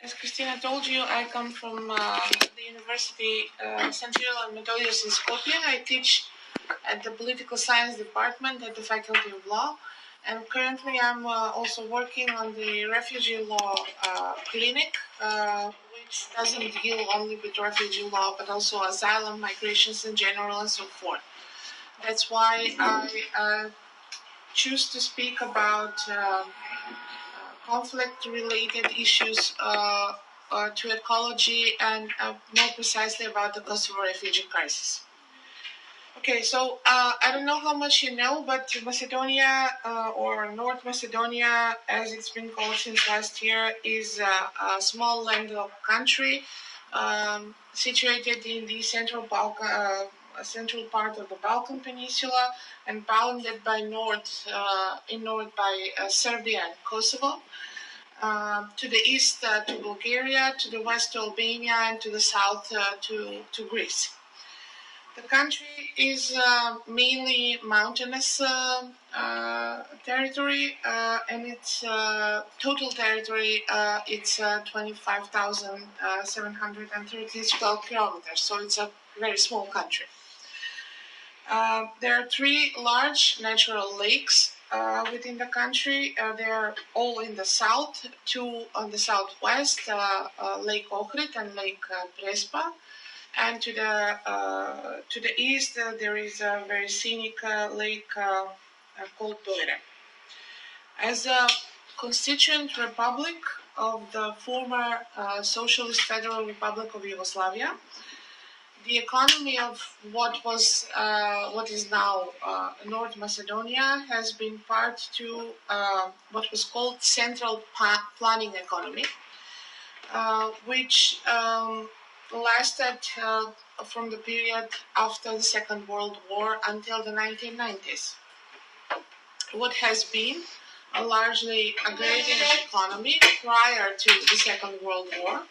As Christina told you, I come from the University St. Cyril and Methodius in Skopje. I teach at the Political Science Department at the Faculty of Law. And currently I'm also working on the refugee law clinic, which doesn't deal only with refugee law, but also asylum, migrations in general, and so forth. That's why I choose to speak about conflict-related issues to ecology and more precisely about the Kosovo refugee crisis. Okay, so I don't know how much you know, but Macedonia, or North Macedonia, as it's been called since last year, is a small landlocked country situated in the central part of the Balkan Peninsula and bounded by north by Serbia and Kosovo. To the east to Bulgaria, to the west to Albania, and to the south to Greece. The country is mainly mountainous territory, and its total territory it's 25,730 square kilometers. So it's a very small country. There are 3 large natural lakes within the country. They are all in the south, 2 on the southwest, Lake Ohrid and Lake Prespa. And to the east, there is a very scenic lake called Doire. As a constituent republic of the former Socialist Federal Republic of Yugoslavia, the economy of what is now North Macedonia has been part to what was called central planning economy, which lasted from the period after the Second World War until the 1990s. What has been a largely agrarian economy prior to the Second World War,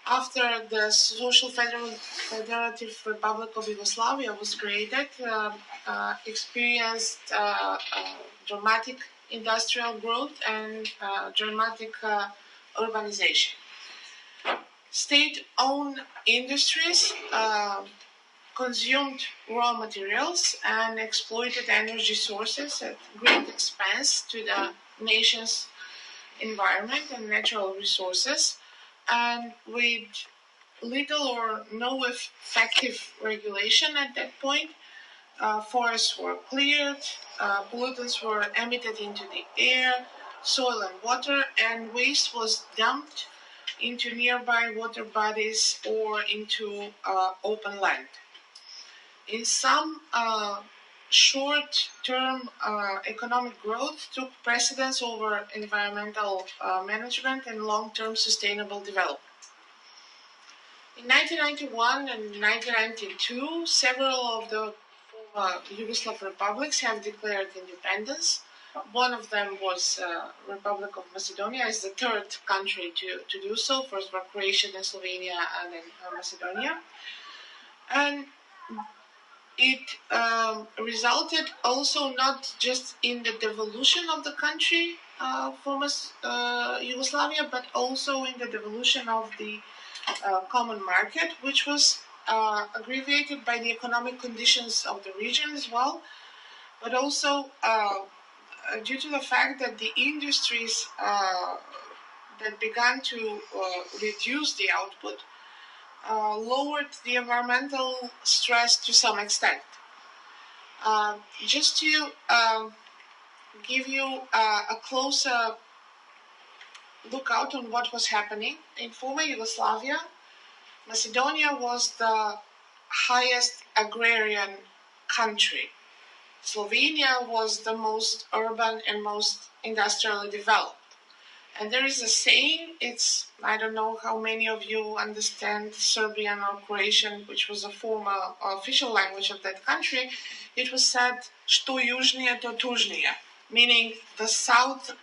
after the Social Federative Republic of Yugoslavia was created, experienced dramatic industrial growth and dramatic urbanization. State-owned industries consumed raw materials and exploited energy sources at great expense to the nation's environment and natural resources, and with little or no effective regulation at that point. Forests were cleared, pollutants were emitted into the air, soil and water, and waste was dumped into nearby water bodies or into open land. In some short-term economic growth took precedence over environmental management and long-term sustainable development. In 1991 and 1992, several of the Yugoslav republics have declared independence. One of them was Republic of Macedonia, is the third country to do so. First were Croatia, then Slovenia, and then Macedonia. And it resulted also not just in the devolution of the country from Yugoslavia, but also in the devolution of the common market, which was aggravated by the economic conditions of the region as well, but also due to the fact that the industries that began to reduce the output lowered the environmental stress to some extent. Just to give you a closer look out on what was happening, in former Yugoslavia, Macedonia was the highest agrarian country. Slovenia was the most urban and most industrially developed. And there is a saying, I don't know how many of you understand Serbian or Croatian, which was a former official language of that country. It was said, što južnije, to tužnije, meaning the south,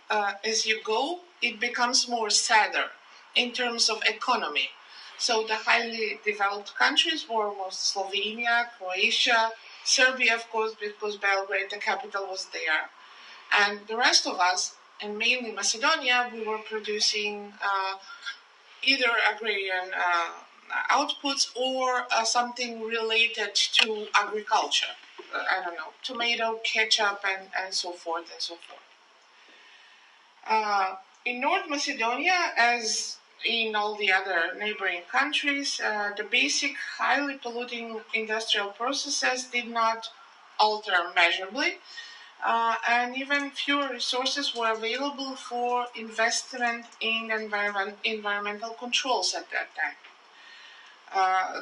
as you go, it becomes more sadder in terms of economy. So the highly developed countries were most Slovenia, Croatia, Serbia, of course, because Belgrade, the capital, was there. And the rest of us, and mainly Macedonia, we were producing either agrarian outputs or something related to agriculture. I don't know, tomato, ketchup, and so forth and so forth. In North Macedonia, as in all the other neighboring countries, the basic highly polluting industrial processes did not alter measurably, and even fewer resources were available for investment in environmental controls at that time.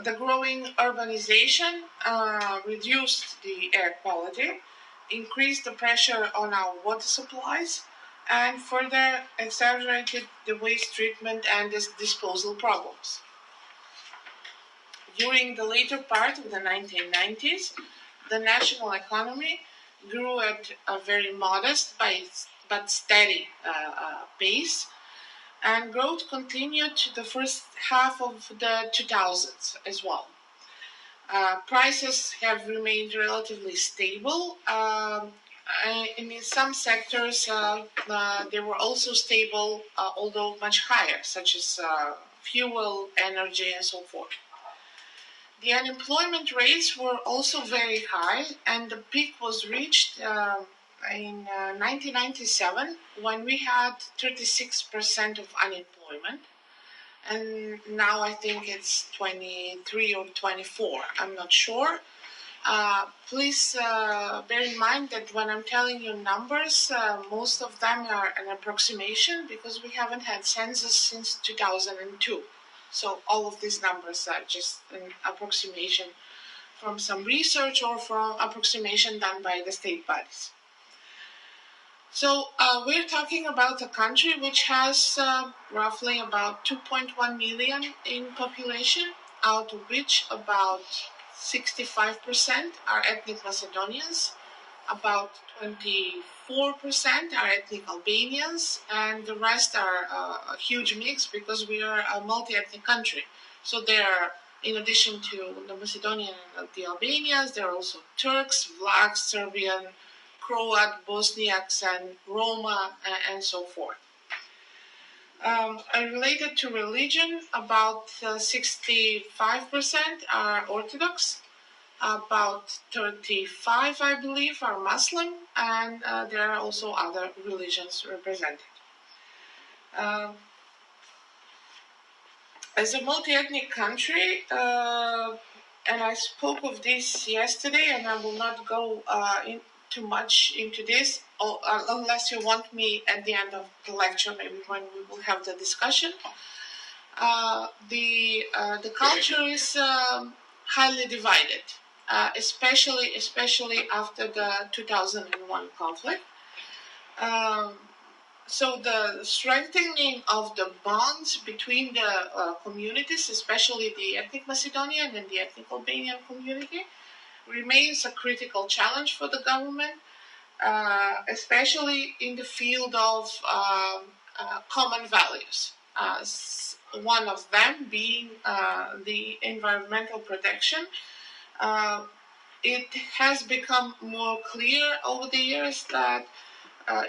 The growing urbanization reduced the air quality, increased the pressure on our water supplies, and further exacerbated the waste treatment and disposal problems. During the later part of the 1990s, the national economy grew at a very modest but steady pace, and growth continued to the first half of the 2000s as well. Prices have remained relatively stable, and in some sectors they were also stable, although much higher, such as fuel, energy, and so forth. The unemployment rates were also very high, and the peak was reached in 1997, when we had 36% of unemployment, and now I think it's 23 or 24. I'm not sure. Please bear in mind that when I'm telling you numbers, most of them are an approximation, because we haven't had census since 2002. So all of these numbers are just an approximation from some research or from approximation done by the state bodies. So we're talking about a country which has roughly about 2.1 million in population, out of which about 65% are ethnic Macedonians, about 24% are ethnic Albanians, and the rest are a huge mix, because we are a multi-ethnic country. So there are, in addition to the Macedonian and the Albanians, there are also Turks, Vlachs, Serbian, Croat, Bosniaks, and Roma, and so forth. Related to religion, about 65% are Orthodox, about 35, I believe, are Muslim, and there are also other religions represented. As a multi-ethnic country, and I spoke of this yesterday, and I will not go too much into this, unless you want me at the end of the lecture, maybe when we will have the discussion. The culture is highly divided, especially after the 2001 conflict. So the strengthening of the bonds between the communities, especially the ethnic Macedonian and the ethnic Albanian community, remains a critical challenge for the government, especially in the field of common values. One of them being the environmental protection. It has become more clear over the years that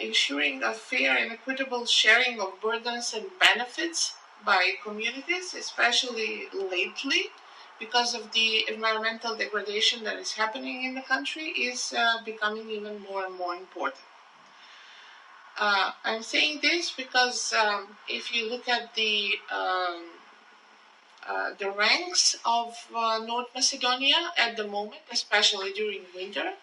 ensuring a fair and equitable sharing of burdens and benefits by communities, especially lately, because of the environmental degradation that is happening in the country, is becoming even more and more important. I'm saying this because if you look at the ranks of North Macedonia at the moment, especially during winter,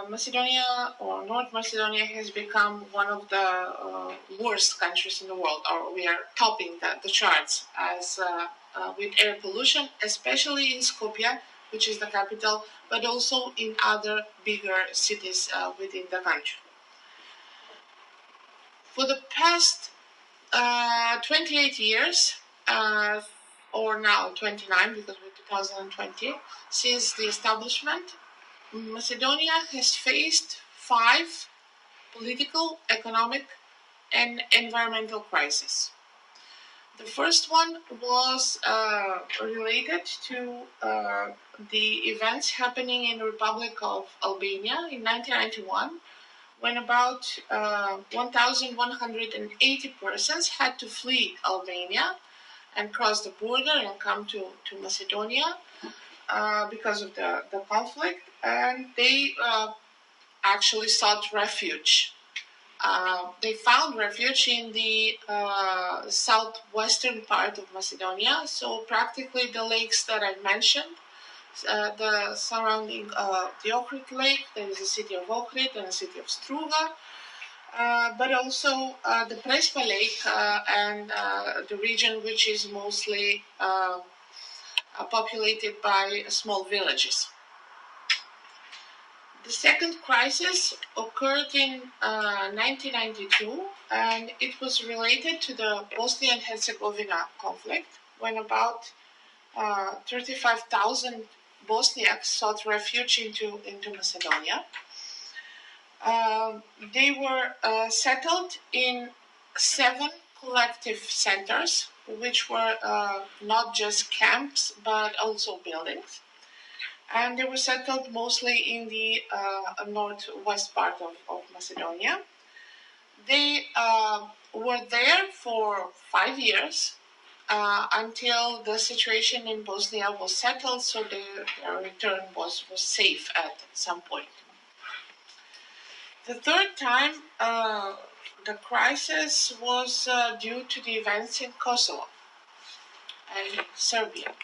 Macedonia, or North Macedonia, has become one of the worst countries in the world, or we are topping the charts as with air pollution, especially in Skopje, which is the capital, but also in other bigger cities within the country. For the past 28 years, or now 29, because we're 2020, since the establishment, Macedonia has faced 5 political, economic, and environmental crises. The first one was related to the events happening in the Republic of Albania in 1991, when about 1,180 persons had to flee Albania and cross the border and come to Macedonia because of the conflict, and they actually sought refuge. They found refuge in the southwestern part of Macedonia, so practically the lakes that I mentioned, the surrounding the Ohrid Lake, there is a city of Ohrid and a city of Struga, but also the Prespa Lake and the region which is mostly populated by small villages. The second crisis occurred in 1992, and it was related to the Bosnia and Herzegovina conflict, when about 35,000 Bosniaks sought refuge into Macedonia. They were settled in 7 collective centers, which were not just camps but also buildings. And they were settled mostly in the northwest part of Macedonia. They were there for 5 years until the situation in Bosnia was settled, so their return was safe at some point. The third time, the crisis was due to the events in Kosovo and Serbia.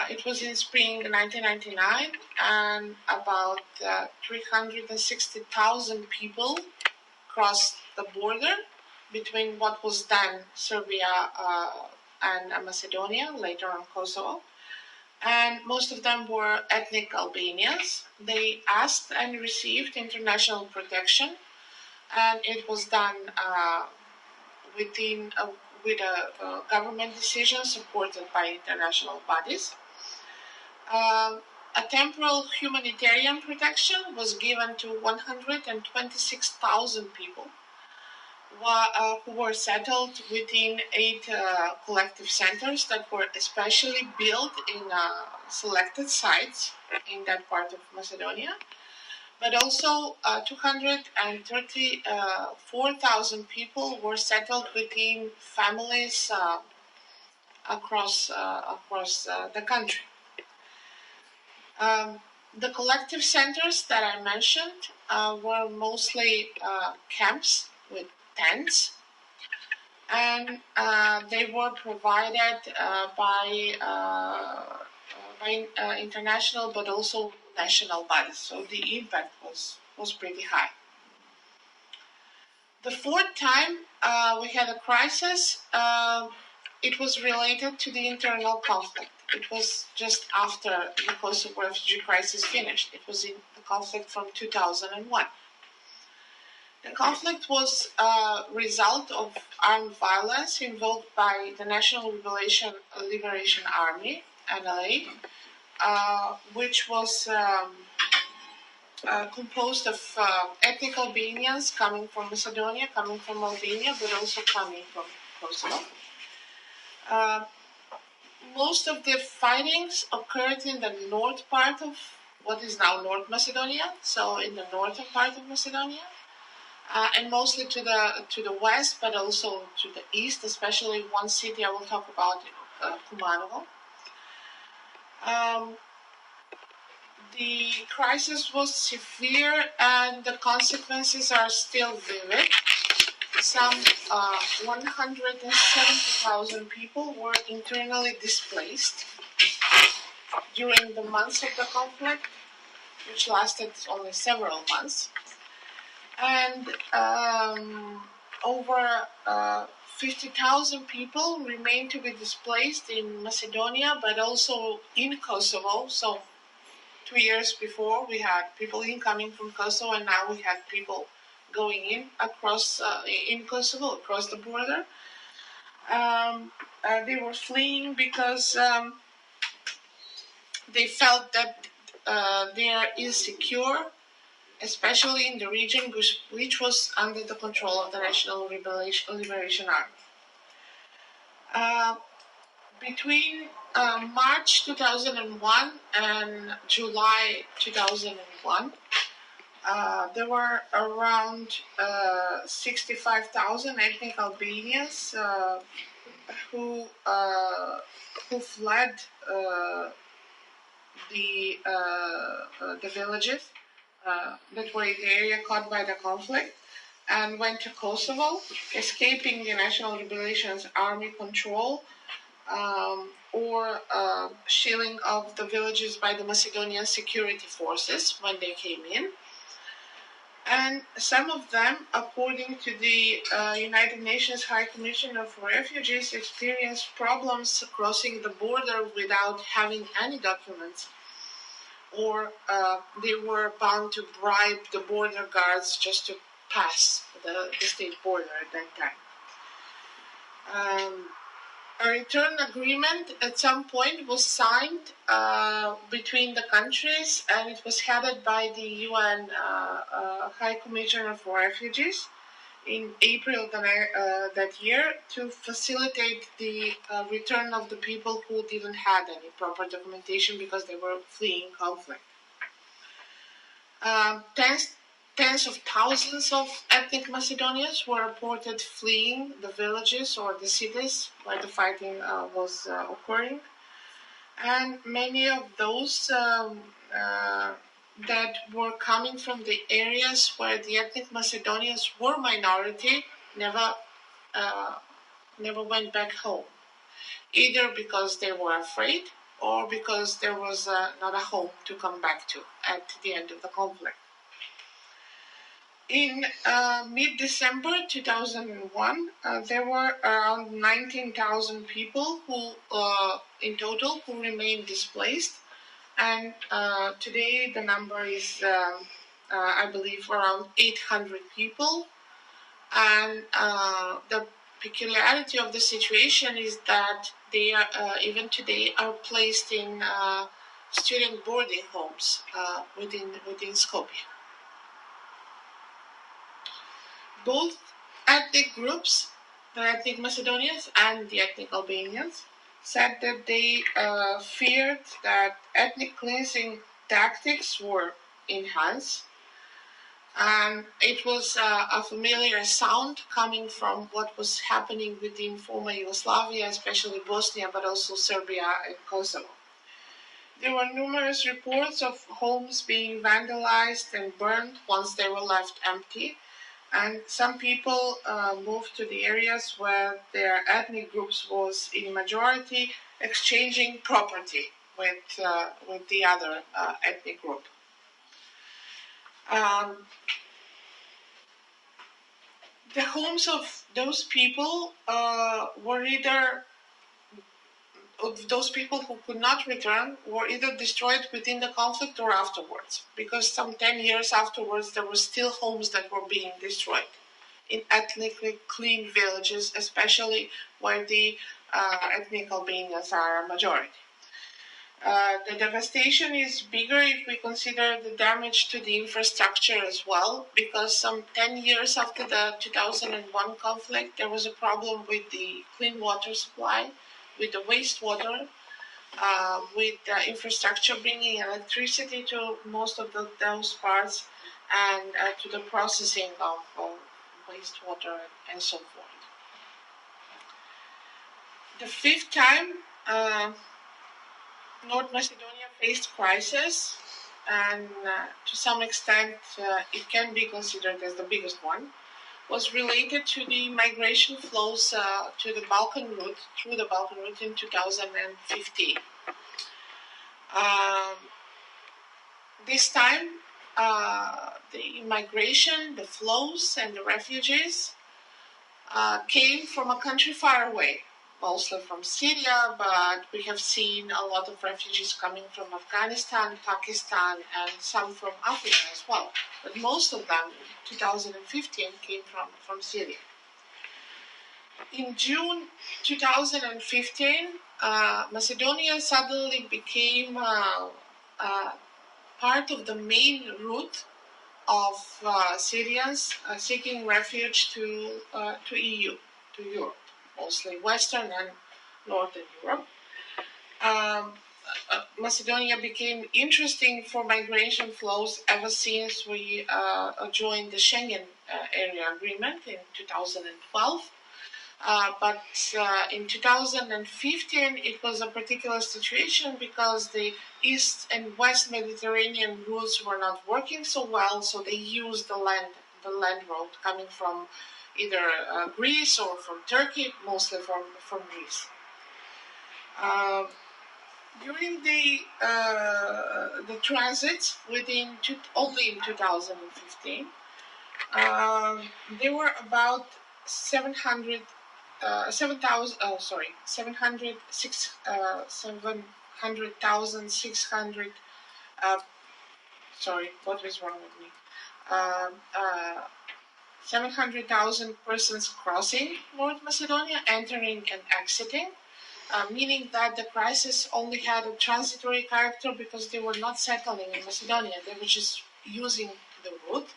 It was in spring 1999, and about 360,000 people crossed the border between what was then Serbia and Macedonia, later on Kosovo. And most of them were ethnic Albanians. They asked and received international protection, and it was done with a government decision supported by international bodies. A temporal humanitarian protection was given to 126,000 people who were settled within 8 collective centers that were especially built in selected sites in that part of Macedonia. But also 234,000 people were settled within families across the country. The collective centers that I mentioned were mostly camps with tents, and they were provided by international but also national bodies, so the impact was pretty high. The fourth time we had a crisis, it was related to the internal conflict. It was just after the Kosovo refugee crisis finished. It was in the conflict from 2001. The conflict was a result of armed violence invoked by the National Liberation Army, NLA, which was composed of ethnic Albanians coming from Macedonia, coming from Albania, but also coming from Kosovo. Most of the fightings occurred in the north part of what is now North Macedonia, so in the northern part of Macedonia, and mostly to the west, but also to the east, especially one city I will talk about, Kumanovo. The crisis was severe and the consequences are still vivid. Some 170,000 people were internally displaced during the months of the conflict, which lasted only several months. And over 50,000 people remain to be displaced in Macedonia, but also in Kosovo. So 2 years before, we had people incoming from Kosovo, and now we had people going in across in Kosovo, across the border. They were fleeing because they felt that they are insecure, especially in the region which was under the control of the National Liberation Army. Between March 2001 and July 2001, There were around 65,000 ethnic Albanians who fled the villages that were in the area caught by the conflict and went to Kosovo, escaping the National Liberation's army control or shelling of the villages by the Macedonian security forces when they came in. And some of them, according to the United Nations High Commissioner for Refugees, experienced problems crossing the border without having any documents, or they were bound to bribe the border guards just to pass the state border at that time. A return agreement at some point was signed between the countries, and it was headed by the UN High Commissioner for Refugees in April that year to facilitate the return of the people who didn't have any proper documentation because they were fleeing conflict. Tens of thousands of ethnic Macedonians were reported fleeing the villages or the cities where the fighting was occurring. And many of those that were coming from the areas where the ethnic Macedonians were minority never went back home, either because they were afraid or because there was not a home to come back to at the end of the conflict. In mid-December 2001, there were around 19,000 people who, in total, who remained displaced, and today the number is, I believe, around 800 people. And the peculiarity of the situation is that they are, even today, are placed in student boarding homes within Skopje. Both ethnic groups, the ethnic Macedonians and the ethnic Albanians, said that they feared that ethnic cleansing tactics were enhanced. And it was a familiar sound coming from what was happening within former Yugoslavia, especially Bosnia, but also Serbia and Kosovo. There were numerous reports of homes being vandalized and burned once they were left empty. And some people moved to the areas where their ethnic groups was in majority, exchanging property with the other ethnic group. The homes of those people were either, of those people who could not return, were either destroyed within the conflict or afterwards, because some 10 years afterwards there were still homes that were being destroyed in ethnically clean villages, especially where the ethnic Albanians are a majority. The devastation is bigger if we consider the damage to the infrastructure as well, because some 10 years after the 2001 conflict, there was a problem with the clean water supply, with the wastewater, with the infrastructure bringing electricity to most of those parts, and to the processing of wastewater and so forth. The fifth time North Macedonia faced crisis, and to some extent it can be considered as the biggest one, was related to the migration flows to the Balkan route, through the Balkan route in 2015. This time, the migration, the flows, and the refugees came from a country far away, mostly from Syria, but we have seen a lot of refugees coming from Afghanistan, Pakistan, and some from Africa as well. But most of them in 2015 came from Syria. In June 2015, Macedonia suddenly became part of the main route of Syrians seeking refuge to EU, to Europe, mostly Western and Northern Europe. Macedonia became interesting for migration flows ever since we joined the Schengen area agreement in 2012. But in 2015, it was a particular situation because the East and West Mediterranean routes were not working so well, so they used the land road coming from either Greece or from Turkey, mostly from Greece. During the transit only in 2015, there were about 700 700,600 sorry, what was wrong with me? Um, uh, 700,000 persons crossing North Macedonia, entering and exiting, meaning that the crisis only had a transitory character because they were not settling in Macedonia. They were just using the route.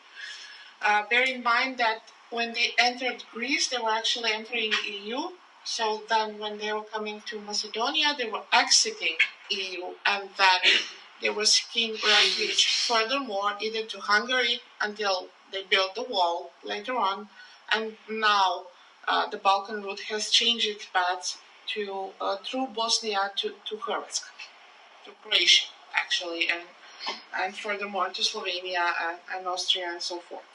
Bear in mind that when they entered Greece, they were actually entering EU. So then when they were coming to Macedonia, they were exiting EU, and then they were seeking refuge furthermore, either to Hungary until they built the wall later on, and now the Balkan route has changed its path to through Bosnia to Hrvatska, to Croatia actually, and furthermore to Slovenia and Austria and so forth.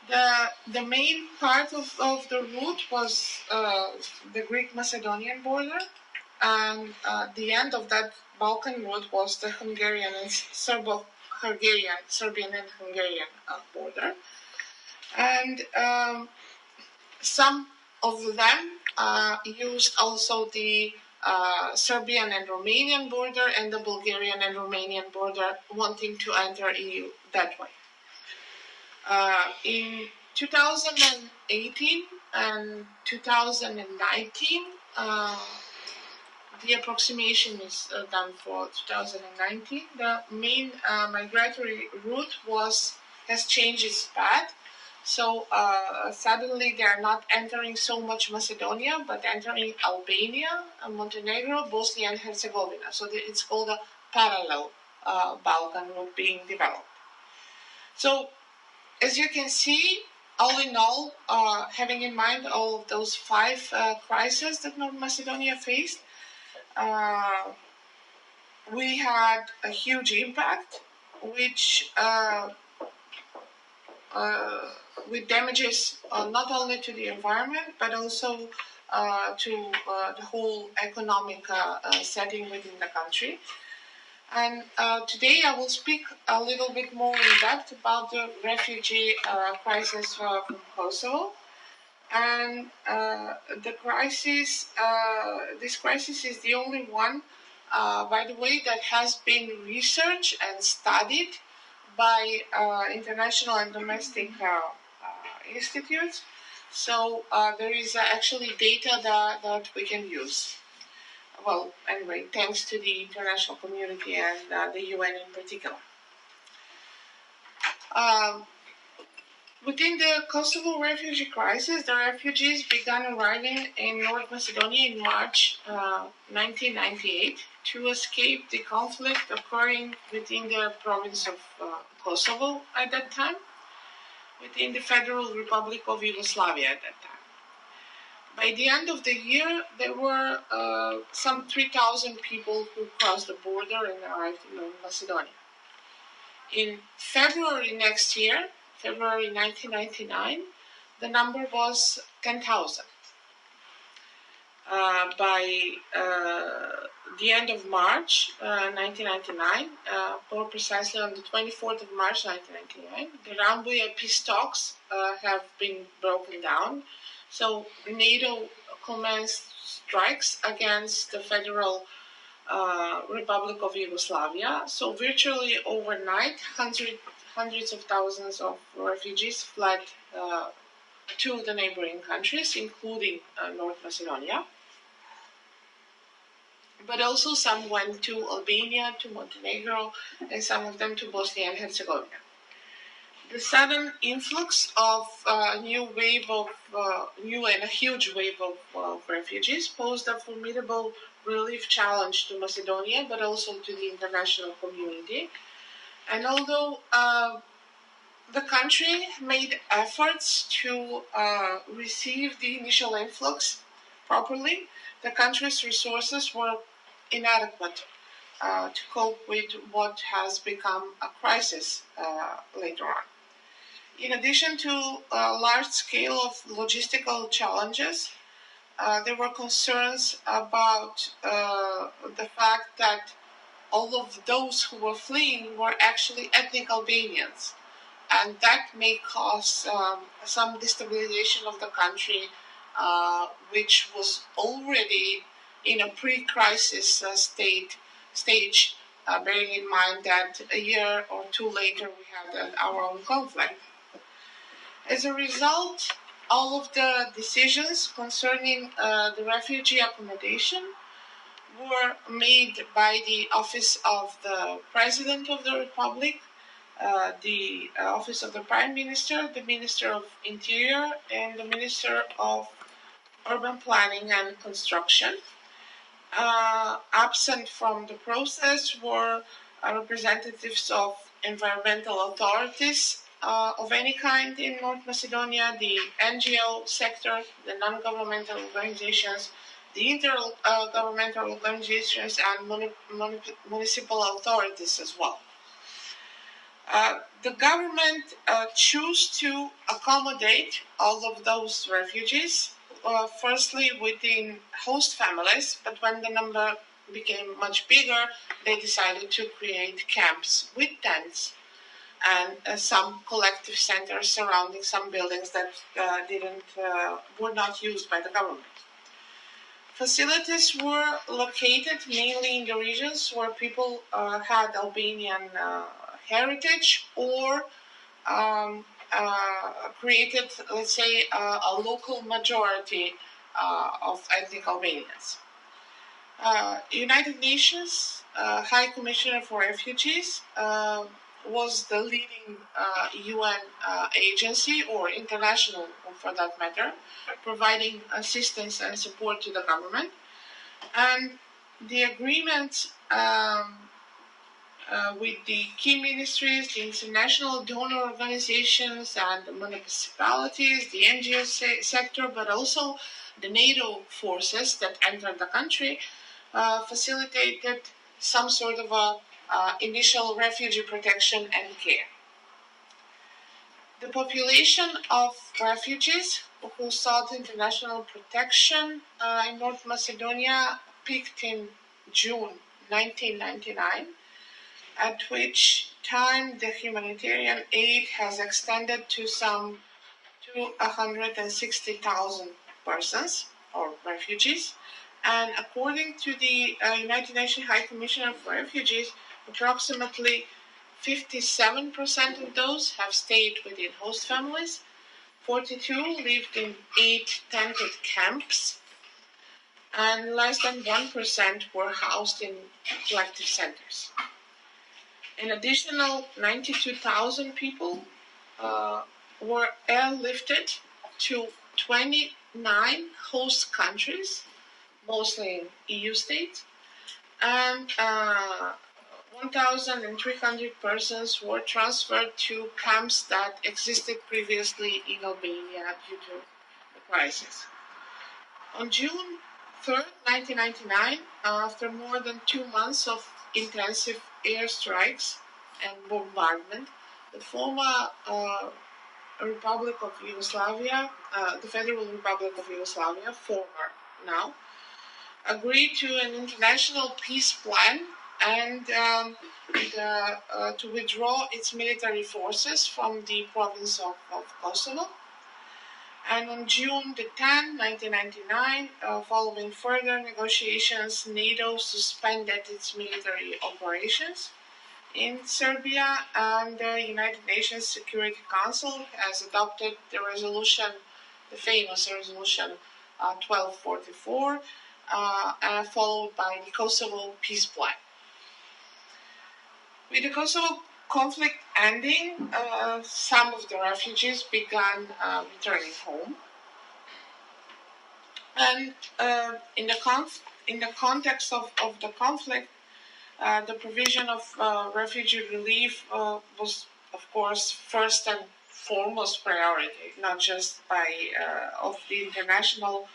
The main part of the route was the Greek-Macedonian border, and the end of that Balkan route was the Hungarian and Serbian and Hungarian border. And some of them used also the Serbian and Romanian border and the Bulgarian and Romanian border, wanting to enter EU that way. In 2018 and 2019, the approximation is done for 2019. The main migratory route has changed its path. So suddenly they are not entering so much Macedonia, but entering Albania, Montenegro, Bosnia and Herzegovina. So it's called a parallel Balkan route being developed. So as you can see, all in all, having in mind all of those 5 crises that North Macedonia faced, we had a huge impact, which with damages not only to the environment, but also to the whole economic setting within the country. And today I will speak a little bit more in depth about the refugee crisis from Kosovo. And this crisis is the only one, by the way, that has been researched and studied by international and domestic institutes. So there is actually data that we can use. Well, anyway, thanks to the international community and the UN in particular. Within the Kosovo refugee crisis, the refugees began arriving in North Macedonia in March 1998 to escape the conflict occurring within the province of Kosovo at that time, within the Federal Republic of Yugoslavia at that time. By the end of the year, there were some 3,000 people who crossed the border and arrived in North Macedonia. In February next year, February 1999, the number was 10,000. By the end of March 1999, more precisely on the 24th of March 1999, the Rambouillet peace talks have been broken down. So NATO commenced strikes against the Federal Republic of Yugoslavia. So virtually overnight, hundreds of thousands of refugees fled to the neighboring countries, including North Macedonia. But also some went to Albania, to Montenegro, and some of them to Bosnia and Herzegovina. The sudden influx of a new and a huge wave of refugees posed a formidable relief challenge to Macedonia, but also to the international community. And although the country made efforts to receive the initial influx properly, the country's resources were inadequate to cope with what has become a crisis later on. In addition to a large scale of logistical challenges, there were concerns about the fact that all of those who were fleeing were actually ethnic Albanians, and that may cause some destabilization of the country, which was already in a pre-crisis stage, bearing in mind that a year or two later we had our own conflict. As a result, all of the decisions concerning the refugee accommodation were made by the Office of the President of the Republic, the Office of the Prime Minister, the Minister of Interior, and the Minister of Urban Planning and Construction. Absent from the process were representatives of environmental authorities of any kind in North Macedonia, the NGO sector, the non-governmental organizations, the intergovernmental organizations, and municipal authorities as well. The government chose to accommodate all of those refugees, firstly within host families, but when the number became much bigger, they decided to create camps with tents and some collective centers surrounding some buildings that were not used by the government. Facilities were located mainly in the regions where people had Albanian heritage or created, let's say, a local majority of ethnic Albanians. United Nations High Commissioner for Refugees was the leading UN agency, or international for that matter, providing assistance and support to the government. And the agreement with the key ministries, the international donor organizations, and the municipalities, the NGO sector, but also the NATO forces that entered the country, facilitated some sort of a initial refugee protection and care. The population of refugees who sought international protection in North Macedonia peaked in June 1999, at which time the humanitarian aid has extended to 160,000 persons or refugees. And according to the United Nations High Commissioner for Refugees, approximately 57% of those have stayed within host families, 42 lived in 8 tented camps, and less than 1% were housed in collective centers. An additional 92,000 people were airlifted to 29 host countries, mostly EU states, and 1,300 persons were transferred to camps that existed previously in Albania due to the crisis. On June 3rd, 1999, after more than 2 months of intensive airstrikes and bombardment, the former Republic of Yugoslavia, the Federal Republic of Yugoslavia, former now, agreed to an international peace plan and to withdraw its military forces from the province of Kosovo. And on June the 10th, 1999, following further negotiations, NATO suspended its military operations in Serbia, and the United Nations Security Council has adopted the famous resolution 1244, followed by the Kosovo peace plan. With the Kosovo conflict ending, some of the refugees began returning home. And in the context of the conflict, the provision of refugee relief was, of course, first and foremost priority, not just by of the international,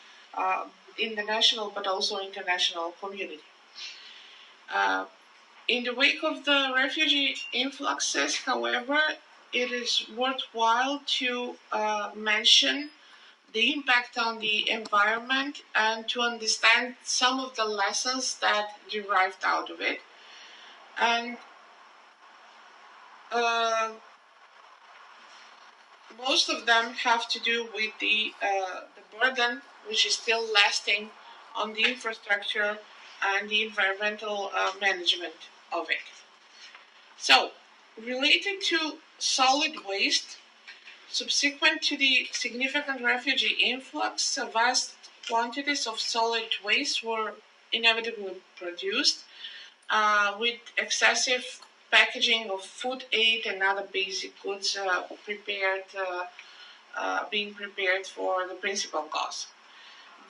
but also international community. In the wake of the refugee influxes, however, it is worthwhile to mention the impact on the environment and to understand some of the lessons that derived out of it. And most of them have to do with the burden which is still lasting on the infrastructure and the environmental management of it. So, related to solid waste, subsequent to the significant refugee influx, vast quantities of solid waste were inevitably produced, with excessive packaging of food aid and other basic goods being prepared for the principal cause.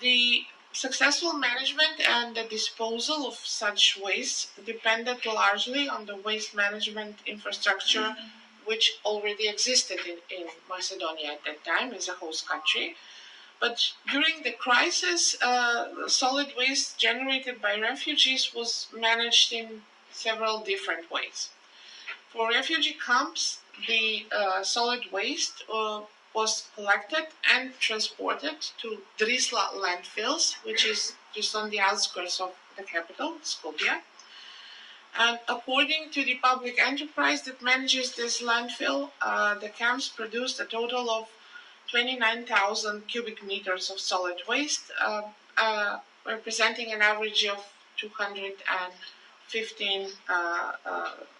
The successful management and the disposal of such waste depended largely on the waste management infrastructure which already existed in Macedonia at that time as a host country. But during the crisis, solid waste generated by refugees was managed in several different ways. For refugee camps, the solid waste was collected and transported to Drisla landfills, which is just on the outskirts of the capital, Skopje. And according to the public enterprise that manages this landfill, the camps produced a total of 29,000 cubic meters of solid waste, representing an average of 215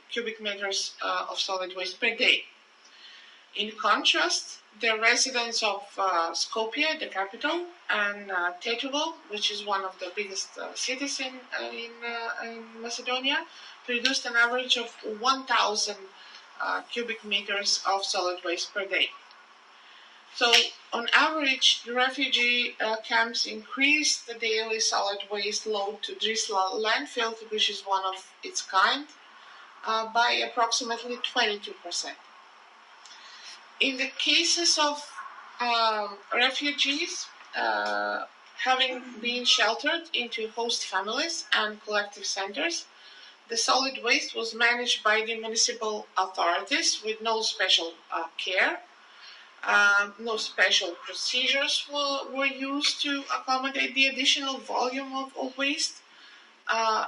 cubic meters of solid waste per day. In contrast, the residents of Skopje, the capital, and Tetovo, which is one of the biggest cities in Macedonia, produced an average of 1,000 cubic meters of solid waste per day. So, on average, the refugee camps increased the daily solid waste load to Drisla landfill, which is one of its kind, by approximately 22%. In the cases of refugees having been sheltered into host families and collective centers, the solid waste was managed by the municipal authorities with no special care. No special procedures were used to accommodate the additional volume of waste,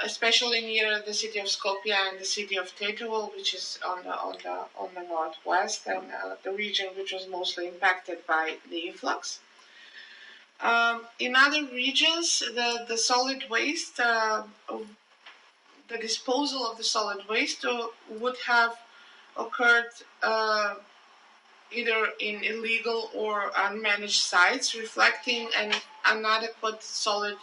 especially near the city of Skopje and the city of Tetovo, which is on the northwest, and the region which was mostly impacted by the influx. In other regions, the solid waste, the disposal of the solid waste would have occurred either in illegal or unmanaged sites, reflecting an inadequate solid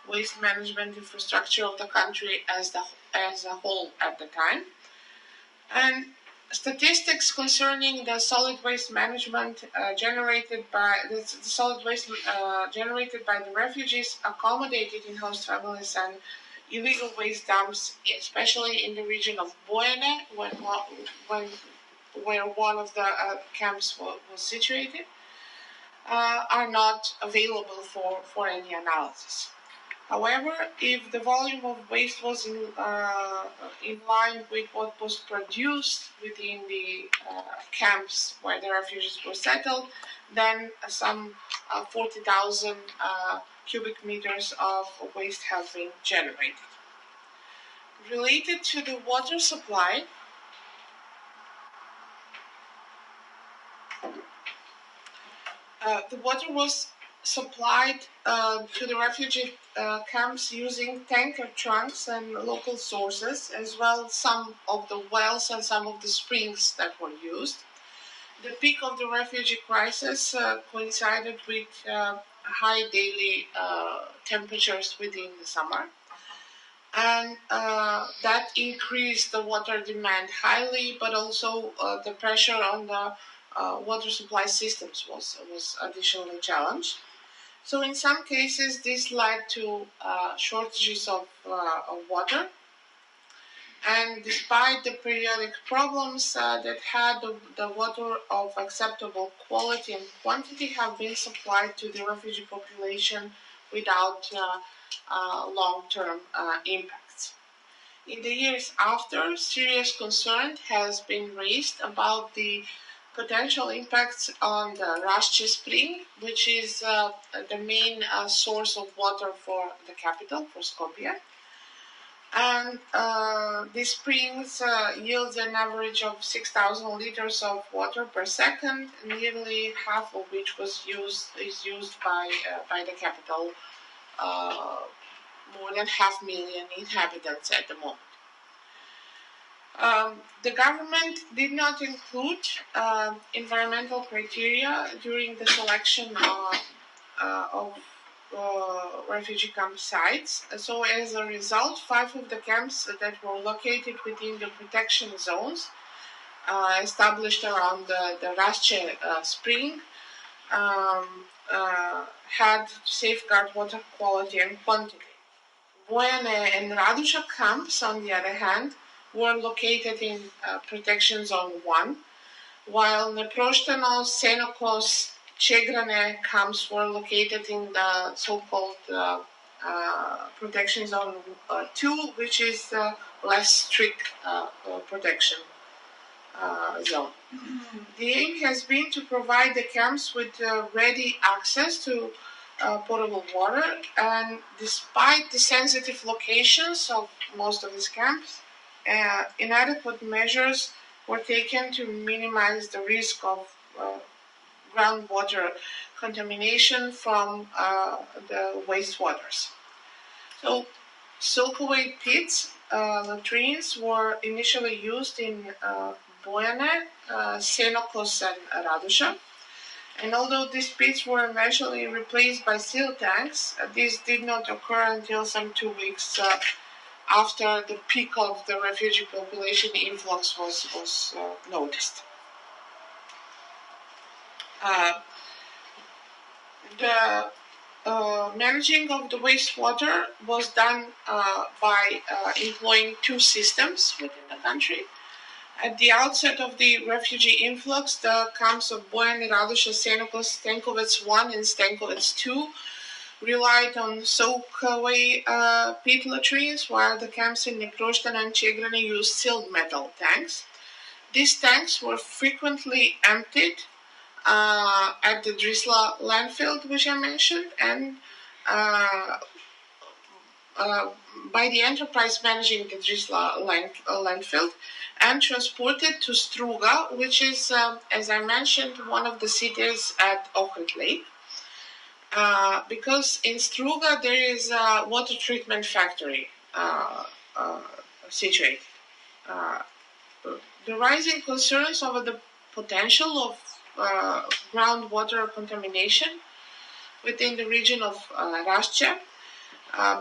waste management infrastructure of the country as a whole at the time. And statistics concerning the solid waste management generated by the refugees accommodated in host families and illegal waste dumps, especially in the region of Bojane, where one of the camps was situated, are not available for any analysis. However, if the volume of waste was in line with what was produced within the camps where the refugees were settled, then some 40,000 cubic meters of waste have been generated. Related to the water supply, the water was supplied to the refugee camps using tanker trunks and local sources, as well as some of the wells and some of the springs that were used. The peak of the refugee crisis coincided with high daily temperatures within the summer. and that increased the water demand highly, but also the pressure on the water supply systems was additionally challenged. So in some cases, this led to shortages of water. And despite the periodic problems that had the water of acceptable quality and quantity have been supplied to the refugee population without long-term impacts. In the years after, serious concern has been raised about the potential impacts on the Rasce Spring, which is the main source of water for the capital, for Skopje. And these springs yields an average of 6,000 liters of water per second, nearly half of which is used by the capital, more than 500,000 inhabitants at the moment. The government did not include environmental criteria during the selection of refugee camp sites. So as a result, 5 of the camps that were located within the protection zones established around the Rasce spring had to safeguard water quality and quantity. Bojane and Raduša camps, on the other hand, were located in protection zone 1, while Neprošteno, Senokos, Čegrane camps were located in the so-called protection zone 2, which is less strict protection zone. The aim has been to provide the camps with ready access to potable water, and despite the sensitive locations of most of these camps, inadequate measures were taken to minimize the risk of groundwater contamination from the wastewaters. So, soak-away pits, latrines, were initially used in Bojane, Senokos, and Raduša. And although these pits were eventually replaced by seal tanks, this did not occur until some 2 weeks after the peak of the refugee population influx was noticed. The managing of the wastewater was done by employing 2 systems within the country. At the outset of the refugee influx, the camps of Bojane, Raduša, Senokos, Stenkovec 1 and Stenkovec 2 relied on soak-away pit latrines, while the camps in Neprošteno and Čegrane used sealed metal tanks. These tanks were frequently emptied at the Drisla landfill, which I mentioned, and by the enterprise managing the Drisla landfill, and transported to Struga, which is, as I mentioned, one of the cities at Ohrid Lake. Because in Struga there is a water treatment factory situated. The rising concerns over the potential of groundwater contamination within the region of Rasce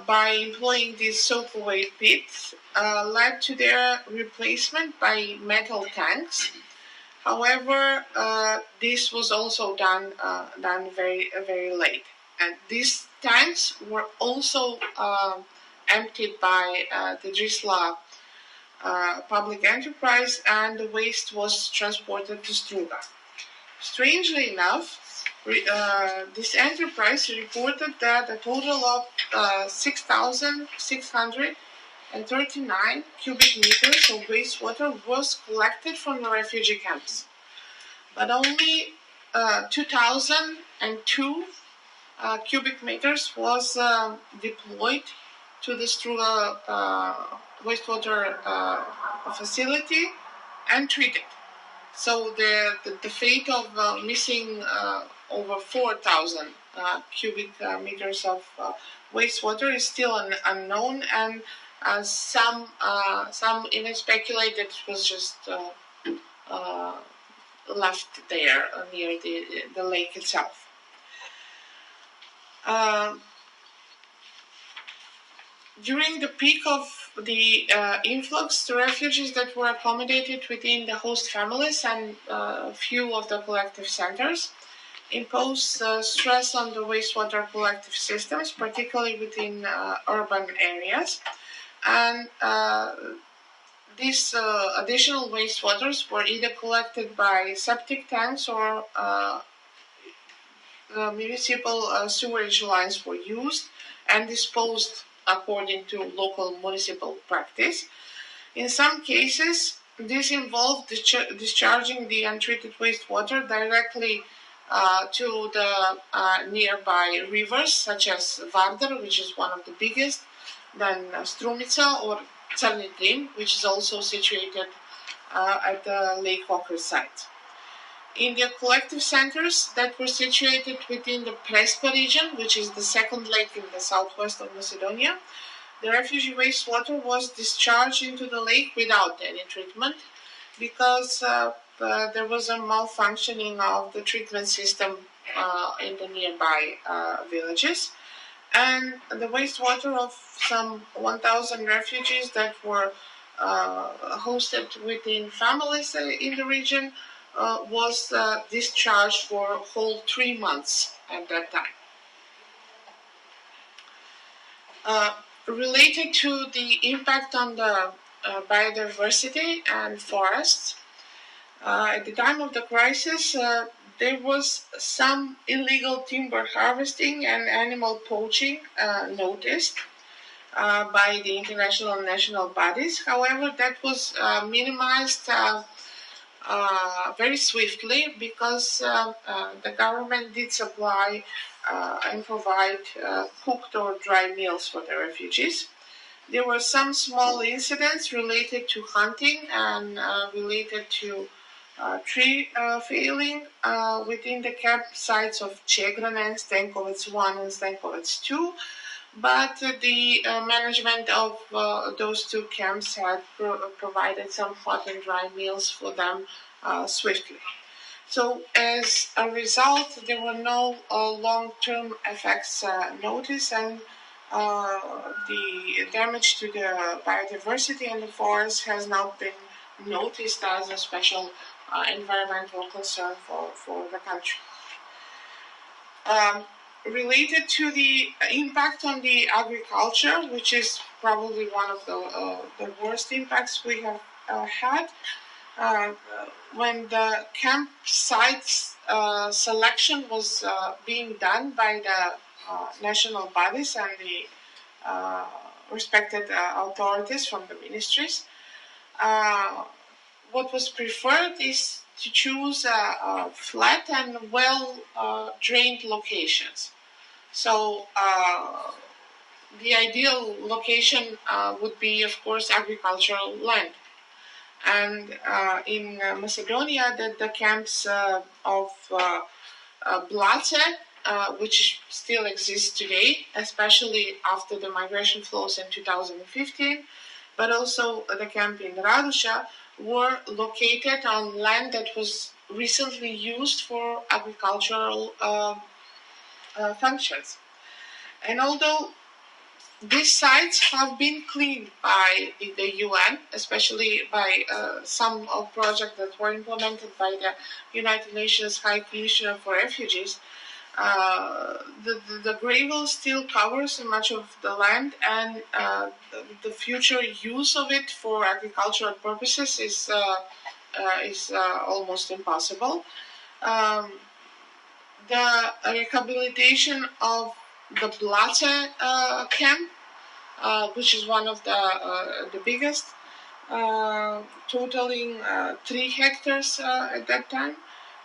by employing these soak-away pits led to their replacement by metal tanks. However, this was also done very, very late. And these tanks were also emptied by the Drisla public enterprise, and the waste was transported to Struga. Strangely enough, this enterprise reported that a total of 6,639 cubic meters of wastewater was collected from the refugee camps, but only 2,002 cubic meters was deployed to the Struga wastewater facility and treated. So the fate of missing over 4,000 cubic meters of wastewater is still unknown, and some even speculate that it was just left there near the lake itself. During the peak of the influx, the refugees that were accommodated within the host families and a few of the collective centers imposed stress on the wastewater collective systems, particularly within urban areas. And these additional wastewaters were either collected by septic tanks or municipal sewerage lines were used and disposed according to local municipal practice. In some cases, this involved discharging the untreated wastewater directly to the nearby rivers, such as Vardar, which is one of the biggest, then Strumica or Crni Drim, which is also situated at the Lake Ohrid site. In the collective centers that were situated within the Prespa region, which is the second lake in the southwest of Macedonia, the refugee wastewater was discharged into the lake without any treatment because there was a malfunctioning of the treatment system in the nearby villages. And the wastewater of some 1,000 refugees that were hosted within families in the region was discharged for a whole 3 months at that time. Related to the impact on the biodiversity and forests, at the time of the crisis, there was some illegal timber harvesting and animal poaching noticed by the international and national bodies. However, that was minimized very swiftly because the government did supply and provide cooked or dry meals for the refugees. There were some small incidents related to hunting and related to tree felling within the campsites of Chegrane, Stenkovec 1 and Stenkovec 2, but the management of those two camps had provided some hot and dry meals for them swiftly. So as a result, there were no long-term effects noticed, and the damage to the biodiversity and the forest has not been noticed as a special environmental concern for the country. Related to the impact on the agriculture, which is probably one of the worst impacts we have had, when the campsites selection was being done by the national bodies and the respected authorities from the ministries, what was preferred is to choose flat and well drained locations. So the ideal location would be, of course, agricultural land. And in Macedonia, the camps of Blace, which still exists today, especially after the migration flows in 2015, but also the camp in Raduša, were located on land that was recently used for agricultural functions. And although these sites have been cleaned by the UN, especially by some of projects that were implemented by the United Nations High Commissioner for Refugees, the gravel still covers much of the land, and the future use of it for agricultural purposes is almost impossible. The rehabilitation of the Blace camp, which is one of the biggest, totaling 3 hectares at that time,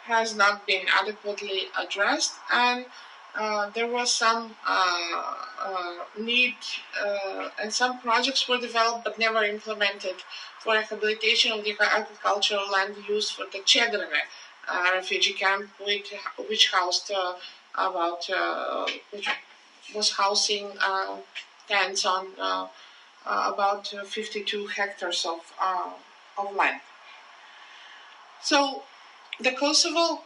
has not been adequately addressed, and there was some need, and some projects were developed but never implemented for rehabilitation of the agricultural land used for the Chegrane refugee camp, which housed which was housing tents on about 52 hectares of land. So the Kosovo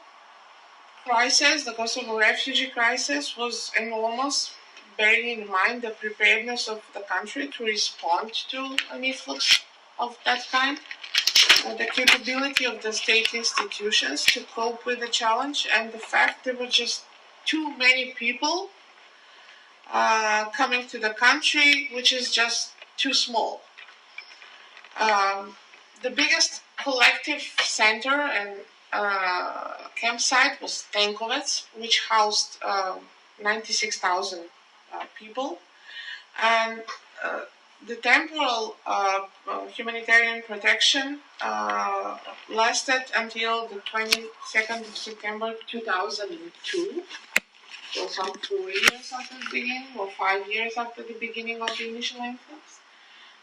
crisis, the Kosovo refugee crisis, was enormous bearing in mind the preparedness of the country to respond to an influx of that kind, the capability of the state institutions to cope with the challenge, and the fact there were just too many people coming to the country, which is just too small. The biggest collective center and campsite was Tenkovec, which housed 96,000 people. And the temporal humanitarian protection lasted until the 22nd of September 2002. So some 4 years after the beginning, or 5 years after the beginning of the initial influx.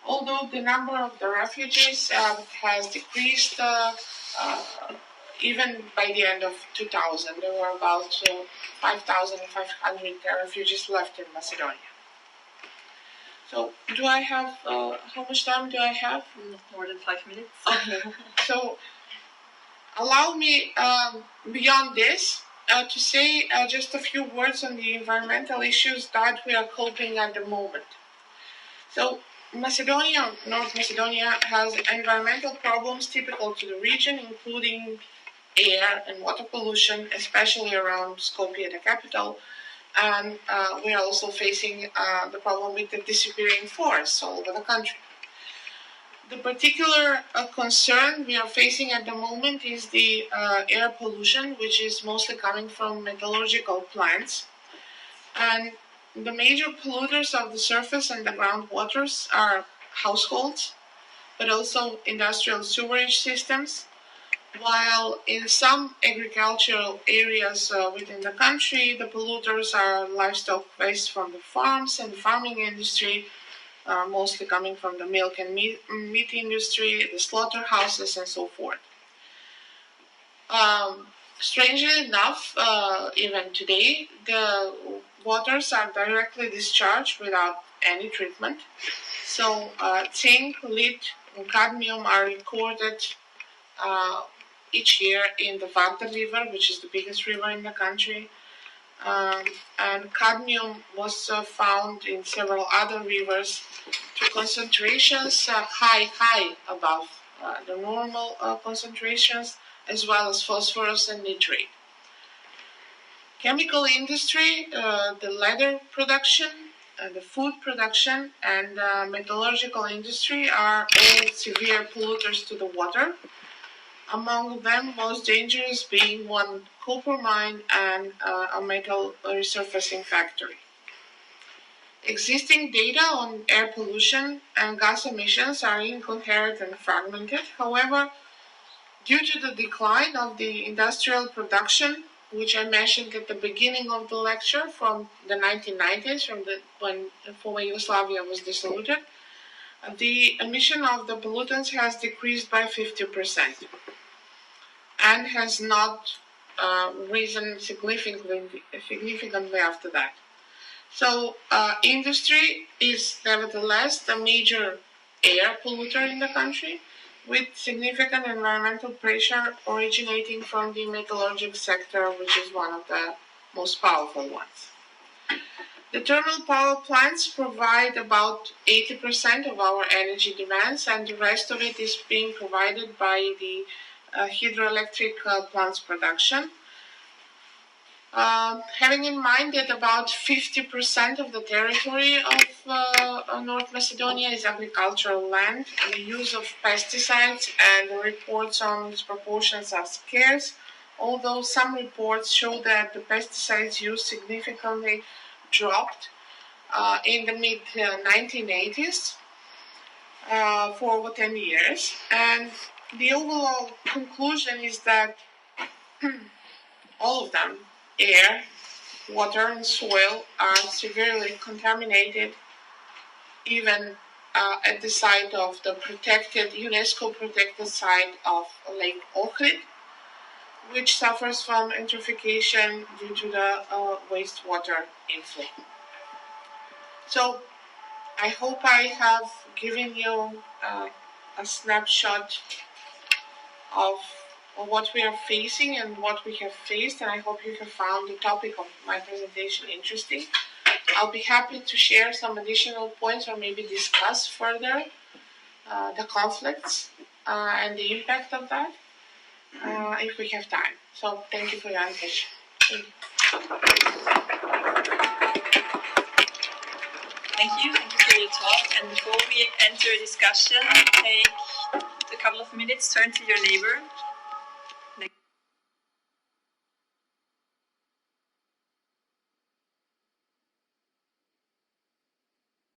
Although the number of the refugees has decreased even by the end of 2000, there were about 5,500 refugees left in Macedonia. So, do I have, how much time do I have? Not more than 5 minutes. Okay. So, allow me, beyond this, to say just a few words on the environmental issues that we are coping at the moment. So, Macedonia, North Macedonia, has environmental problems typical to the region, including air and water pollution, especially around Skopje, the capital. And we are also facing the problem with the disappearing forests all over the country. The particular concern we are facing at the moment is the air pollution, which is mostly coming from metallurgical plants. And the major polluters of the surface and the groundwaters are households, but also industrial sewerage systems, while in some agricultural areas within the country, the polluters are livestock waste from the farms and the farming industry, mostly coming from the milk and meat industry, the slaughterhouses, and so forth. Strangely enough, even today, the waters are directly discharged without any treatment. So zinc, lead, and cadmium are recorded each year in the Varda River, which is the biggest river in the country. And cadmium was found in several other rivers to concentrations high above the normal concentrations, as well as phosphorus and nitrate. Chemical industry, the leather production, the food production, and metallurgical industry are all severe polluters to the water. Among them, most dangerous being one copper mine and a metal resurfacing factory. Existing data on air pollution and gas emissions are incoherent and fragmented. However, due to the decline of the industrial production, which I mentioned at the beginning of the lecture from the 1990s, when former Yugoslavia was dissoluted, the emission of the pollutants has decreased by 50%. And has not risen significantly after that. So industry is nevertheless the major air polluter in the country, with significant environmental pressure originating from the metallurgical sector, which is one of the most powerful ones. The thermal power plants provide about 80% of our energy demands, and the rest of it is being provided by the hydroelectric plants production. Having in mind that about 50% of the territory of North Macedonia is agricultural land, and the use of pesticides and the reports on its proportions are scarce, although some reports show that the pesticides used significantly dropped in the mid-1980s for over 10 years. And the overall conclusion is that all of them, air, water, and soil, are severely contaminated, even at the site of the UNESCO protected site of Lake Ohrid, which suffers from eutrophication due to the wastewater inflow. So I hope I have given you a snapshot of what we are facing and what we have faced, and I hope you have found the topic of my presentation interesting. I'll be happy to share some additional points or maybe discuss further the conflicts and the impact of that if we have time. So thank you for your attention. Thank you for your talk. And before we enter a discussion, take a couple of minutes, turn to your neighbor